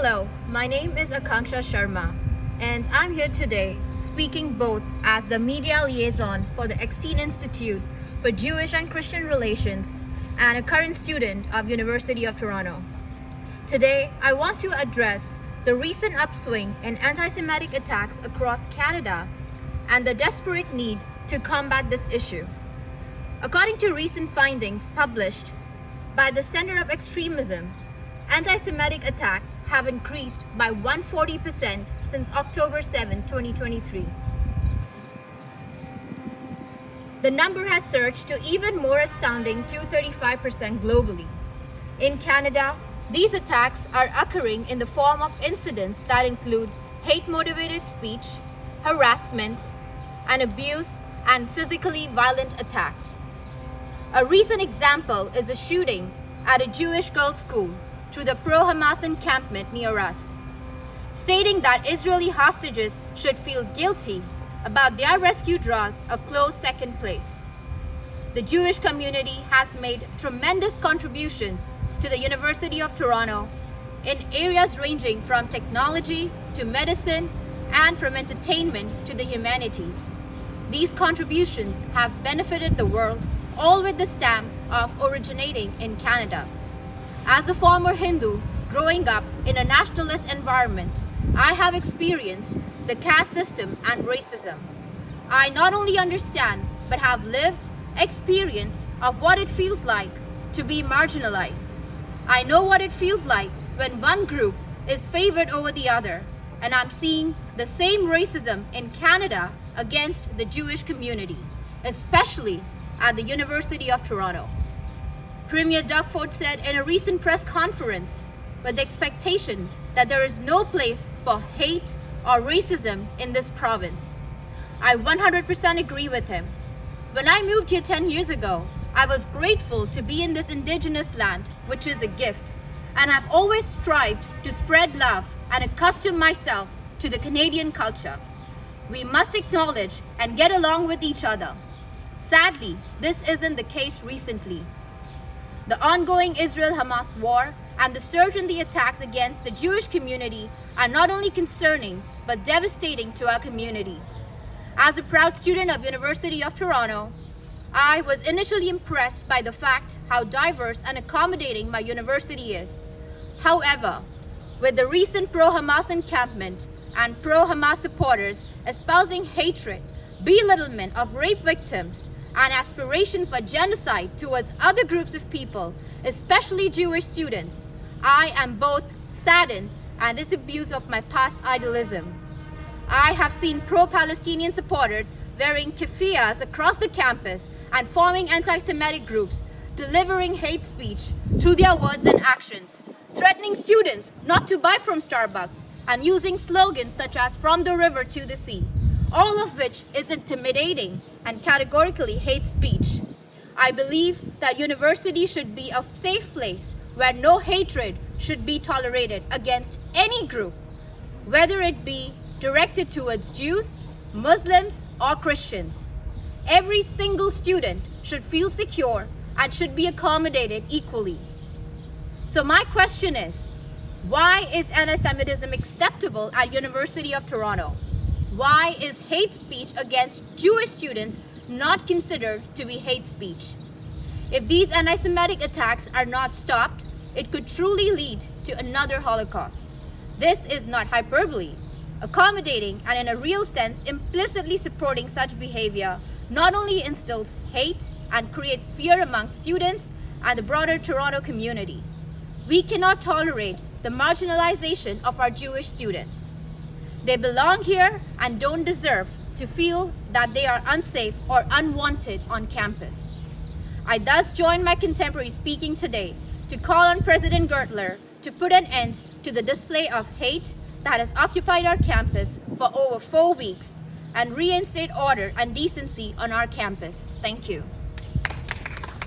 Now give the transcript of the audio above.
Hello, my name is Akanksha Sharma, and I'm here today speaking both as the media liaison for the Exene Institute for Jewish and Christian Relations and a current student of University of Toronto. Today, I want to address the recent upswing in anti-Semitic attacks across Canada and the desperate need to combat this issue. According to recent findings published by the Center of Extremism, anti-Semitic attacks have increased by 140% since October 7, 2023. The number has surged to even more astounding 235% globally. In Canada, these attacks are occurring in the form of incidents that include hate-motivated speech, harassment, and abuse and physically violent attacks. A recent example is the shooting at a Jewish girls' school through the pro-Hamas encampment near us, stating that Israeli hostages should feel guilty about their rescue draws a close second place. The Jewish community has made tremendous contribution to the University of Toronto in areas ranging from technology to medicine and from entertainment to the humanities. These contributions have benefited the world, all with the stamp of originating in Canada. As a former Hindu growing up in a nationalist environment, I have experienced the caste system and racism. I not only understand, but have lived, experienced of what it feels like to be marginalized. I know what it feels like when one group is favored over the other, and I'm seeing the same racism in Canada against the Jewish community, especially at the University of Toronto. Premier Doug Ford said in a recent press conference, with the expectation that there is no place for hate or racism in this province. I 100% agree with him. When I moved here 10 years ago, I was grateful to be in this Indigenous land, which is a gift, and I've always strived to spread love and accustom myself to the Canadian culture. We must acknowledge and get along with each other. Sadly, this isn't the case recently. The ongoing Israel-Hamas war and the surge in the attacks against the Jewish community are not only concerning, but devastating to our community. As a proud student of University of Toronto, I was initially impressed by the fact how diverse and accommodating my university is. However, with the recent pro-Hamas encampment and pro-Hamas supporters espousing hatred, belittlement of rape victims, and aspirations for genocide towards other groups of people, especially Jewish students, I am both saddened and disabused of my past idealism. I have seen pro-Palestinian supporters wearing keffiyehs across the campus and forming anti-Semitic groups, delivering hate speech through their words and actions, threatening students not to buy from Starbucks, and using slogans such as "From the river to the sea," all of which is intimidating and categorically hate speech. I believe that university should be a safe place where no hatred should be tolerated against any group, whether it be directed towards Jews, Muslims, or Christians. Every single student should feel secure and should be accommodated equally. So my question is, why is anti-Semitism acceptable at University of Toronto? Why is hate speech against Jewish students not considered to be hate speech? If these anti-Semitic attacks are not stopped, it could truly lead to another Holocaust. This is not hyperbole. Accommodating and in a real sense implicitly supporting such behavior not only instills hate and creates fear among students and the broader Toronto community. We cannot tolerate the marginalization of our Jewish students. They belong here and don't deserve to feel that they are unsafe or unwanted on campus. I thus join my contemporaries speaking today to call on President Gertler to put an end to the display of hate that has occupied our campus for over 4 weeks and reinstate order and decency on our campus. Thank you.